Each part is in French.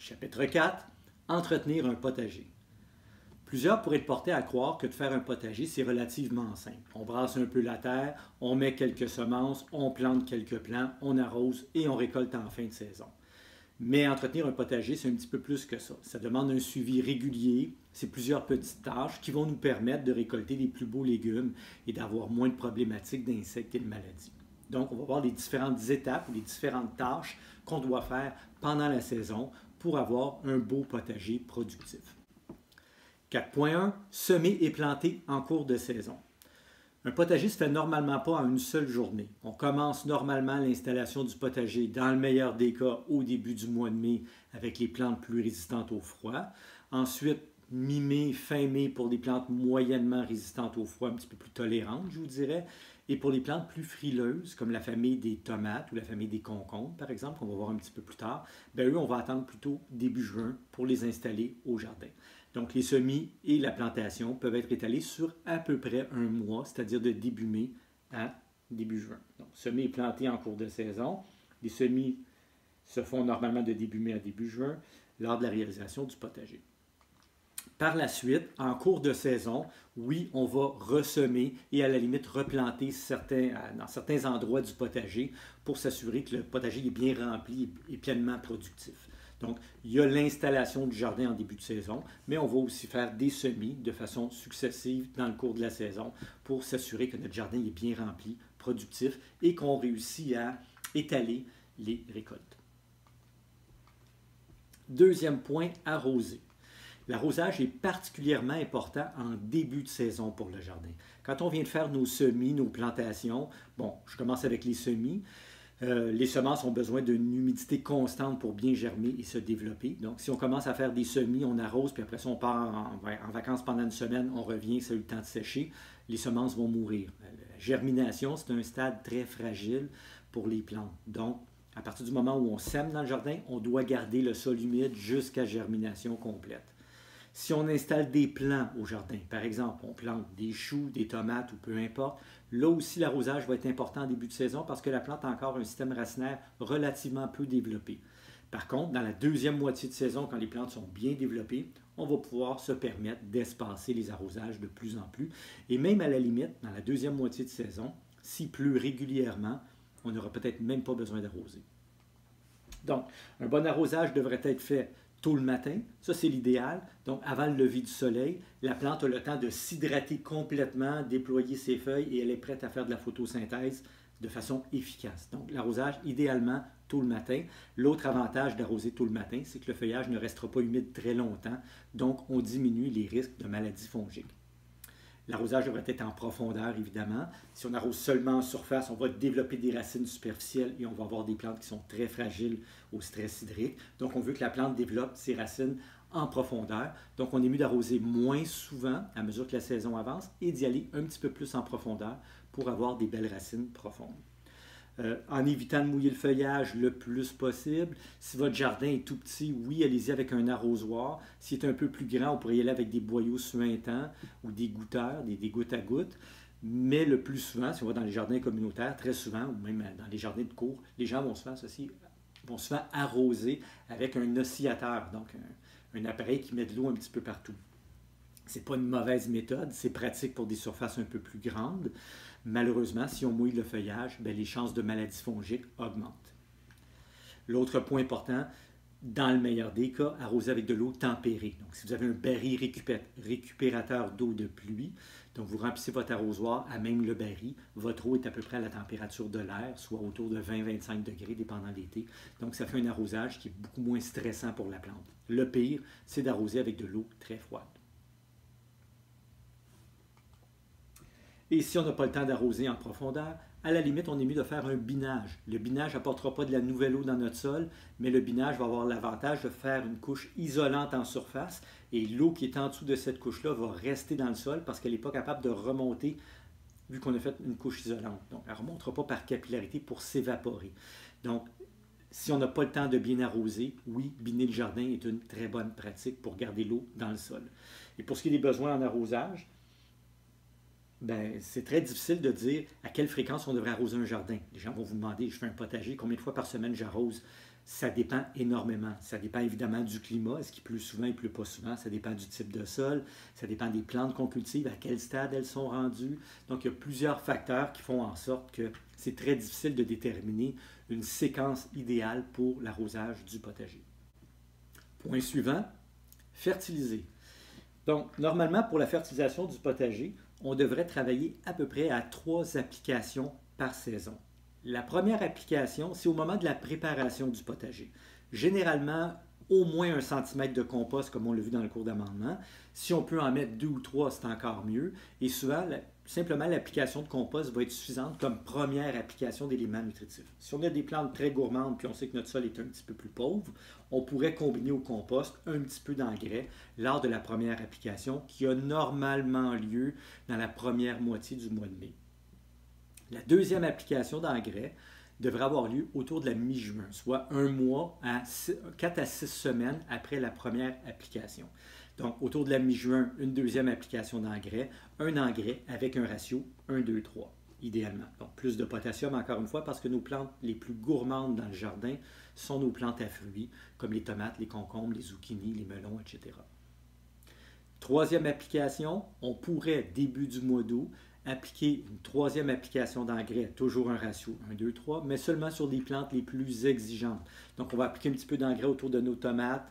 Chapitre 4. Entretenir un potager. Plusieurs pourraient être portés à croire que de faire un potager, c'est relativement simple. On brasse un peu la terre, on met quelques semences, on plante quelques plants, on arrose et on récolte en fin de saison. Mais entretenir un potager, c'est un petit peu plus que ça. Ça demande un suivi régulier, c'est plusieurs petites tâches qui vont nous permettre de récolter les plus beaux légumes et d'avoir moins de problématiques d'insectes et de maladies. Donc, on va voir les différentes étapes ou les différentes tâches qu'on doit faire pendant la saison pour avoir un beau potager productif. 4.1. Semer et planter en cours de saison. Un potager ne se fait normalement pas en une seule journée. On commence normalement l'installation du potager, dans le meilleur des cas, au début du mois de mai, avec les plantes plus résistantes au froid. Ensuite, mi-mai, fin mai pour des plantes moyennement résistantes au froid, un petit peu plus tolérantes, je vous dirais. Et pour les plantes plus frileuses, comme la famille des tomates ou la famille des concombres, par exemple, qu'on va voir un petit peu plus tard, eux, on va attendre plutôt début juin pour les installer au jardin. Donc, les semis et la plantation peuvent être étalés sur à peu près un mois, c'est-à-dire de début mai à début juin. Donc, semis et plantés en cours de saison. Les semis se font normalement de début mai à début juin lors de la réalisation du potager. Par la suite, en cours de saison, oui, on va ressemer et à la limite replanter dans certains endroits du potager pour s'assurer que le potager est bien rempli et pleinement productif. Donc, il y a l'installation du jardin en début de saison, mais on va aussi faire des semis de façon successive dans le cours de la saison pour s'assurer que notre jardin est bien rempli, productif et qu'on réussit à étaler les récoltes. Deuxième point, arroser. L'arrosage est particulièrement important en début de saison pour le jardin. Quand on vient de faire nos semis, nos plantations, bon, je commence avec les semis. Les semences ont besoin d'une humidité constante pour bien germer et se développer. Donc, si on commence à faire des semis, on arrose, puis après ça, on part en vacances pendant une semaine, on revient, ça a eu le temps de sécher, les semences vont mourir. La germination, c'est un stade très fragile pour les plantes. Donc, à partir du moment où on sème dans le jardin, on doit garder le sol humide jusqu'à germination complète. Si on installe des plants au jardin, par exemple, on plante des choux, des tomates ou peu importe, là aussi l'arrosage va être important en début de saison parce que la plante a encore un système racinaire relativement peu développé. Par contre, dans la deuxième moitié de saison, quand les plantes sont bien développées, on va pouvoir se permettre d'espacer les arrosages de plus en plus. Et même à la limite, dans la deuxième moitié de saison, s'il pleut régulièrement, on n'aura peut-être même pas besoin d'arroser. Donc, un bon arrosage devrait être fait tôt le matin, ça c'est l'idéal. Donc avant le lever du soleil, la plante a le temps de s'hydrater complètement, déployer ses feuilles et elle est prête à faire de la photosynthèse de façon efficace. Donc l'arrosage idéalement tôt le matin. L'autre avantage d'arroser tôt le matin, c'est que le feuillage ne restera pas humide très longtemps, donc on diminue les risques de maladies fongiques. L'arrosage devrait être en profondeur, évidemment. Si on arrose seulement en surface, on va développer des racines superficielles et on va avoir des plantes qui sont très fragiles au stress hydrique. Donc, on veut que la plante développe ses racines en profondeur. Donc, on est mieux d'arroser moins souvent à mesure que la saison avance et d'y aller un petit peu plus en profondeur pour avoir des belles racines profondes. En évitant de mouiller le feuillage le plus possible. Si votre jardin est tout petit, oui, allez-y avec un arrosoir. S'il est un peu plus grand, on pourrait y aller avec des boyaux suintants ou des goutteurs, des gouttes à gouttes. Mais le plus souvent, si on va dans les jardins communautaires, très souvent, ou même dans les jardins de cours, les gens vont souvent arroser avec un oscillateur, donc un appareil qui met de l'eau un petit peu partout. Ce n'est pas une mauvaise méthode, c'est pratique pour des surfaces un peu plus grandes. Malheureusement, si on mouille le feuillage, les chances de maladies fongiques augmentent. L'autre point important, dans le meilleur des cas, arroser avec de l'eau tempérée. Donc, si vous avez un baril récupérateur d'eau de pluie, donc vous remplissez votre arrosoir à même le baril, votre eau est à peu près à la température de l'air, soit autour de 20-25 degrés, dépendant de l'été. Donc, ça fait un arrosage qui est beaucoup moins stressant pour la plante. Le pire, c'est d'arroser avec de l'eau très froide. Et si on n'a pas le temps d'arroser en profondeur, à la limite, on est mieux de faire un binage. Le binage n'apportera pas de la nouvelle eau dans notre sol, mais le binage va avoir l'avantage de faire une couche isolante en surface et l'eau qui est en dessous de cette couche-là va rester dans le sol parce qu'elle n'est pas capable de remonter vu qu'on a fait une couche isolante. Donc, elle ne remontera pas par capillarité pour s'évaporer. Donc, si on n'a pas le temps de bien arroser, oui, biner le jardin est une très bonne pratique pour garder l'eau dans le sol. Et pour ce qui est des besoins en arrosage, c'est très difficile de dire à quelle fréquence on devrait arroser un jardin. Les gens vont vous demander, je fais un potager, combien de fois par semaine j'arrose? Ça dépend énormément. Ça dépend évidemment du climat. Est-ce qu'il pleut souvent, il ne pleut pas souvent? Ça dépend du type de sol. Ça dépend des plantes qu'on cultive, à quel stade elles sont rendues. Donc, il y a plusieurs facteurs qui font en sorte que c'est très difficile de déterminer une séquence idéale pour l'arrosage du potager. Point suivant, fertiliser. Donc, normalement, pour la fertilisation du potager, on devrait travailler à peu près à 3 applications par saison. La première application, c'est au moment de la préparation du potager. Généralement, au moins 1 cm de compost, comme on l'a vu dans le cours d'amendement. Si on peut en mettre 2 ou 3, c'est encore mieux. Et souvent, simplement l'application de compost va être suffisante comme première application d'éléments nutritifs. Si on a des plantes très gourmandes puis on sait que notre sol est un petit peu plus pauvre, on pourrait combiner au compost un petit peu d'engrais lors de la première application qui a normalement lieu dans la première moitié du mois de mai. La deuxième application d'engrais devrait avoir lieu autour de la mi-juin, soit 1 mois à 4 à 6 semaines après la première application. Donc, autour de la mi-juin, une deuxième application d'engrais, un engrais avec un ratio 1, 2, 3, idéalement. Donc, plus de potassium, encore une fois, parce que nos plantes les plus gourmandes dans le jardin sont nos plantes à fruits, comme les tomates, les concombres, les zucchinis, les melons, etc. Troisième application, on pourrait, début du mois d'août, appliquer une troisième application d'engrais, toujours un ratio 1, 2, 3, mais seulement sur des plantes les plus exigeantes. Donc, on va appliquer un petit peu d'engrais autour de nos tomates,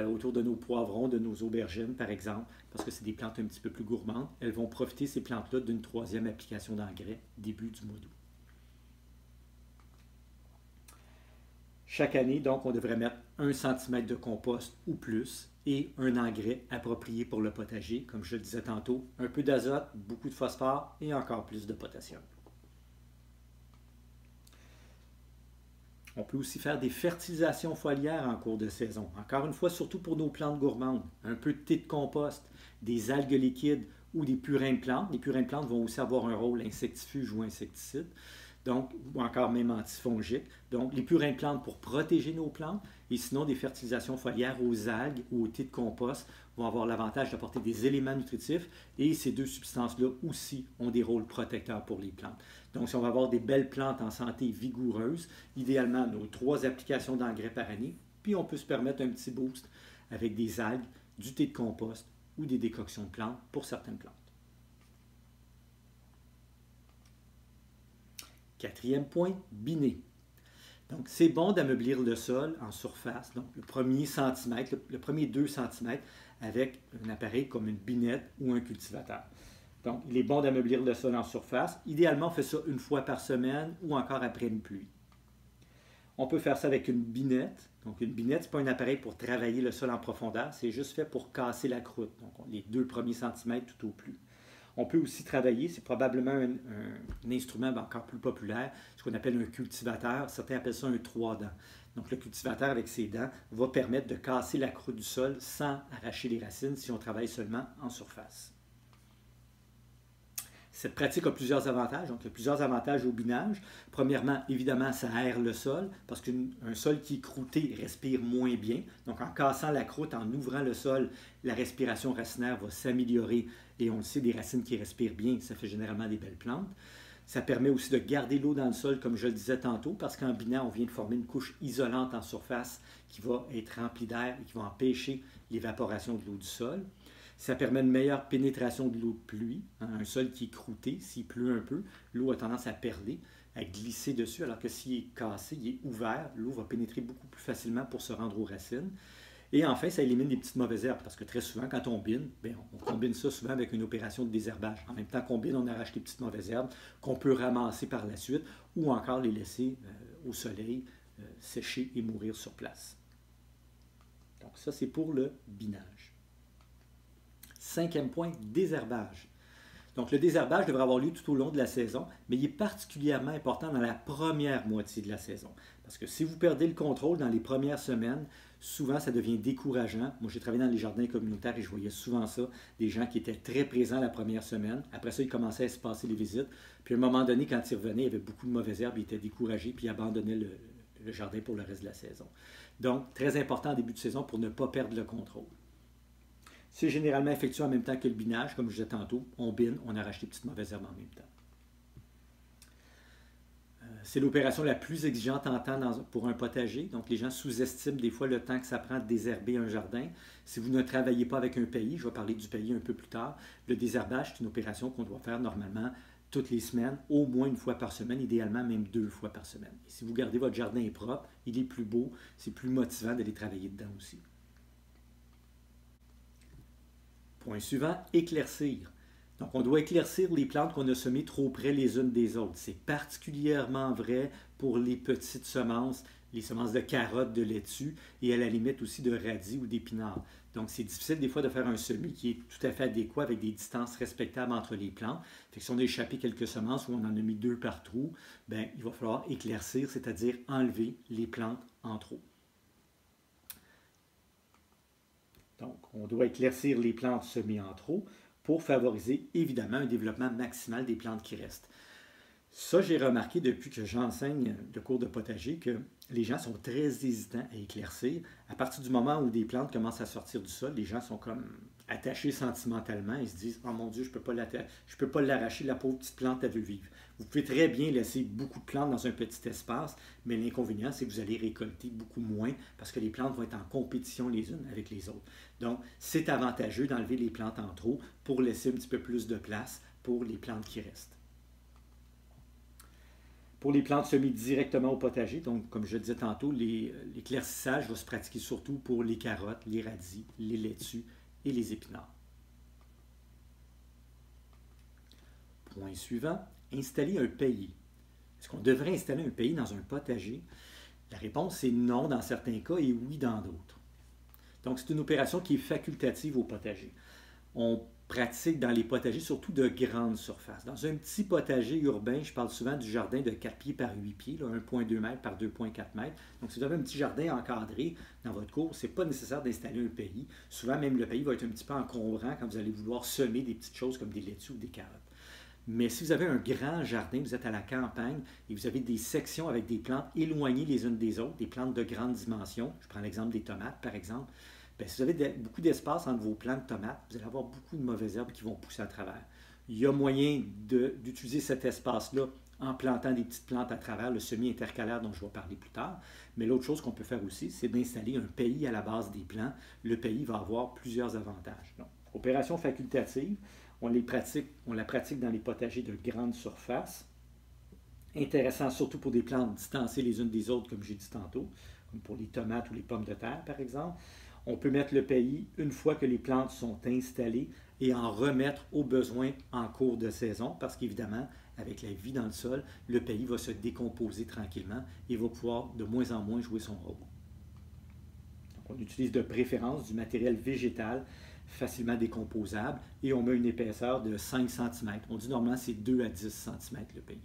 autour de nos poivrons, de nos aubergines, par exemple, parce que c'est des plantes un petit peu plus gourmandes. Elles vont profiter, ces plantes-là, d'une troisième application d'engrais, début du mois d'août. Chaque année, donc, on devrait mettre 1 cm de compost ou plus et un engrais approprié pour le potager, comme je le disais tantôt, un peu d'azote, beaucoup de phosphore et encore plus de potassium. On peut aussi faire des fertilisations foliaires en cours de saison. Encore une fois, surtout pour nos plantes gourmandes. Un peu de thé de compost, des algues liquides ou des purins de plantes. Les purins de plantes vont aussi avoir un rôle insectifuge ou insecticide. Donc, ou encore même antifongique. Donc, les purins de plantes pour protéger nos plantes, et sinon des fertilisations foliaires aux algues ou au thé de compost vont avoir l'avantage d'apporter des éléments nutritifs, et ces deux substances-là aussi ont des rôles protecteurs pour les plantes. Donc, si on va avoir des belles plantes en santé vigoureuse, idéalement nos 3 applications d'engrais par année, puis on peut se permettre un petit boost avec des algues, du thé de compost ou des décoctions de plantes pour certaines plantes. Quatrième point, biner. Donc, c'est bon d'ameublir le sol en surface, donc le premier centimètre, le premier 2 cm avec un appareil comme une binette ou un cultivateur. Donc, il est bon d'ameublir le sol en surface. Idéalement, on fait ça 1 fois par semaine ou encore après une pluie. On peut faire ça avec une binette. Donc, une binette, ce n'est pas un appareil pour travailler le sol en profondeur, c'est juste fait pour casser la croûte, donc les 2 premiers centimètres tout au plus. On peut aussi travailler, c'est probablement un instrument encore plus populaire, ce qu'on appelle un cultivateur. Certains appellent ça un 3-dents. Donc, le cultivateur avec ses dents va permettre de casser la croûte du sol sans arracher les racines si on travaille seulement en surface. Cette pratique a plusieurs avantages. Donc, il y a plusieurs avantages au binage. Premièrement, évidemment, ça aère le sol parce qu'un sol qui est croûté respire moins bien. Donc, en cassant la croûte, en ouvrant le sol, la respiration racinaire va s'améliorer. Et on le sait, des racines qui respirent bien, ça fait généralement des belles plantes. Ça permet aussi de garder l'eau dans le sol, comme je le disais tantôt, parce qu'en binant, on vient de former une couche isolante en surface qui va être remplie d'air et qui va empêcher l'évaporation de l'eau du sol. Ça permet une meilleure pénétration de l'eau de pluie. Un sol qui est croûté, s'il pleut un peu, l'eau a tendance à perler, à glisser dessus, alors que s'il est cassé, il est ouvert, l'eau va pénétrer beaucoup plus facilement pour se rendre aux racines. Et enfin, ça élimine des petites mauvaises herbes, parce que très souvent, quand on bine, on combine ça souvent avec une opération de désherbage. En même temps qu'on bine, on arrache les petites mauvaises herbes qu'on peut ramasser par la suite, ou encore les laisser au soleil, sécher et mourir sur place. Donc ça, c'est pour le binage. 5e point, désherbage. Donc, le désherbage devrait avoir lieu tout au long de la saison, mais il est particulièrement important dans la première moitié de la saison. Parce que si vous perdez le contrôle dans les premières semaines, souvent ça devient décourageant. Moi, j'ai travaillé dans les jardins communautaires et je voyais souvent ça, des gens qui étaient très présents la première semaine. Après ça, ils commençaient à se passer les visites. Puis à un moment donné, quand ils revenaient, il y avait beaucoup de mauvaises herbes, ils étaient découragés, puis ils abandonnaient le jardin pour le reste de la saison. Donc, très important en début de saison pour ne pas perdre le contrôle. C'est généralement effectué en même temps que le binage, comme je disais tantôt. On bine, on arrache les petites mauvaises herbes en même temps. C'est l'opération la plus exigeante en temps pour un potager. Donc, les gens sous-estiment des fois le temps que ça prend de désherber un jardin. Si vous ne travaillez pas avec un pays, je vais parler du pays un peu plus tard, le désherbage, c'est une opération qu'on doit faire normalement toutes les semaines, au moins une fois par semaine, idéalement même 2 fois par semaine. Et si vous gardez votre jardin propre, il est plus beau, c'est plus motivant d'aller travailler dedans aussi. Point suivant, éclaircir. Donc, on doit éclaircir les plantes qu'on a semées trop près les unes des autres. C'est particulièrement vrai pour les petites semences, les semences de carottes, de laitue et à la limite aussi de radis ou d'épinards. Donc, c'est difficile des fois de faire un semis qui est tout à fait adéquat avec des distances respectables entre les plantes. Fait que si on a échappé quelques semences ou on en a mis 2 par trou, bien, il va falloir éclaircir, c'est-à-dire enlever les plantes en trop. Donc, on doit éclaircir les plantes semées en trop pour favoriser évidemment un développement maximal des plantes qui restent. Ça, j'ai remarqué depuis que j'enseigne le cours de potager que les gens sont très hésitants à éclaircir. À partir du moment où des plantes commencent à sortir du sol, les gens sont comme attachés sentimentalement. Ils se disent « Oh mon Dieu, je ne peux pas l'arracher, la pauvre petite plante, elle veut vivre. » Vous pouvez très bien laisser beaucoup de plantes dans un petit espace, mais l'inconvénient, c'est que vous allez récolter beaucoup moins parce que les plantes vont être en compétition les unes avec les autres. Donc, c'est avantageux d'enlever les plantes en trop pour laisser un petit peu plus de place pour les plantes qui restent. Pour les plantes semées directement au potager, donc comme je le disais tantôt, l'éclaircissage va se pratiquer surtout pour les carottes, les radis, les laitues et les épinards. Point suivant, installer un paillis. Est-ce qu'on devrait installer un paillis dans un potager? La réponse est non dans certains cas et oui dans d'autres. Donc c'est une opération qui est facultative au potager. On pratique dans les potagers, surtout de grandes surfaces. Dans un petit potager urbain, je parle souvent du jardin de 4 pieds par 8 pieds, 1,2 m par 2,4 m. Donc, si vous avez un petit jardin encadré dans votre cour, ce n'est pas nécessaire d'installer un paillis. Souvent, même le paillis va être un petit peu encombrant quand vous allez vouloir semer des petites choses comme des laitues ou des carottes. Mais si vous avez un grand jardin, vous êtes à la campagne et vous avez des sections avec des plantes éloignées les unes des autres, des plantes de grande dimension, je prends l'exemple des tomates par exemple, bien, si vous avez beaucoup d'espace entre vos plants de tomates, vous allez avoir beaucoup de mauvaises herbes qui vont pousser à travers. Il y a moyen d'utiliser cet espace-là en plantant des petites plantes à travers, le semi-intercalaire dont je vais parler plus tard. Mais l'autre chose qu'on peut faire aussi, c'est d'installer un paillis à la base des plants. Le paillis va avoir plusieurs avantages. Donc, opération facultative, on la pratique dans les potagers de grande surface. Intéressant surtout pour des plantes distancées les unes des autres, comme j'ai dit tantôt, comme pour les tomates ou les pommes de terre, par exemple. On peut mettre le paillis une fois que les plantes sont installées et en remettre au besoin en cours de saison parce qu'évidemment, avec la vie dans le sol, le paillis va se décomposer tranquillement et va pouvoir de moins en moins jouer son rôle. Donc, on utilise de préférence du matériel végétal facilement décomposable et on met une épaisseur de 5 cm. On dit normalement c'est 2 à 10 cm le paillis.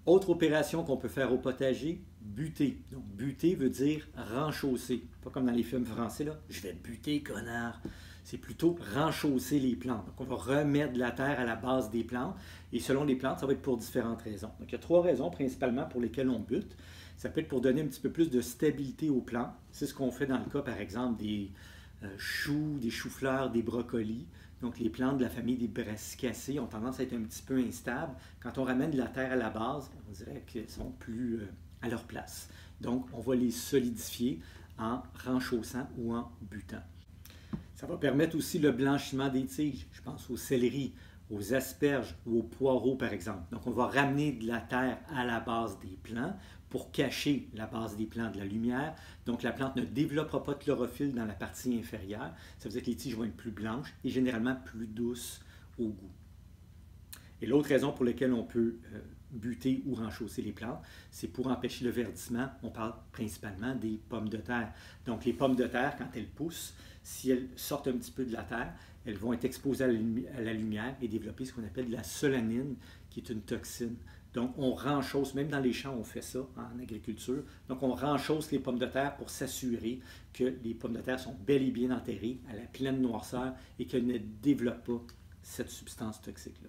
Autre opération qu'on peut faire au potager, buter. Donc, buter veut dire renchausser. Pas comme dans les films français, là. Je vais buter, connard. C'est plutôt renchausser les plantes. Donc, on va remettre de la terre à la base des plantes. Et selon les plantes, ça va être pour différentes raisons. Donc, il y a 3 raisons principalement pour lesquelles on bute. Ça peut être pour donner un petit peu plus de stabilité aux plantes. C'est ce qu'on fait dans le cas, par exemple, des choux, des choux-fleurs, des brocolis. Donc, les plantes de la famille des brassicacées ont tendance à être un petit peu instables. Quand on ramène de la terre à la base, on dirait qu'elles sont plus à leur place. Donc, on va les solidifier en renchaussant ou en butant. Ça va permettre aussi le blanchiment des tiges. Je pense au céleri, aux asperges ou aux poireaux, par exemple. Donc, on va ramener de la terre à la base des plants pour cacher la base des plants de la lumière. Donc, la plante ne développera pas de chlorophylle dans la partie inférieure. Ça veut dire que les tiges vont être plus blanches et généralement plus douces au goût. Et l'autre raison pour laquelle on peut buter ou renchausser les plantes, c'est pour empêcher le verdissement. On parle principalement des pommes de terre. Donc, les pommes de terre, quand elles poussent, si elles sortent un petit peu de la terre, elles vont être exposées à la lumière et développer ce qu'on appelle de la solanine, qui est une toxine. Donc, on renchausse, même dans les champs, on fait ça en agriculture. Donc, on renchausse les pommes de terre pour s'assurer que les pommes de terre sont bel et bien enterrées à la pleine noirceur et qu'elles ne développent pas cette substance toxique-là.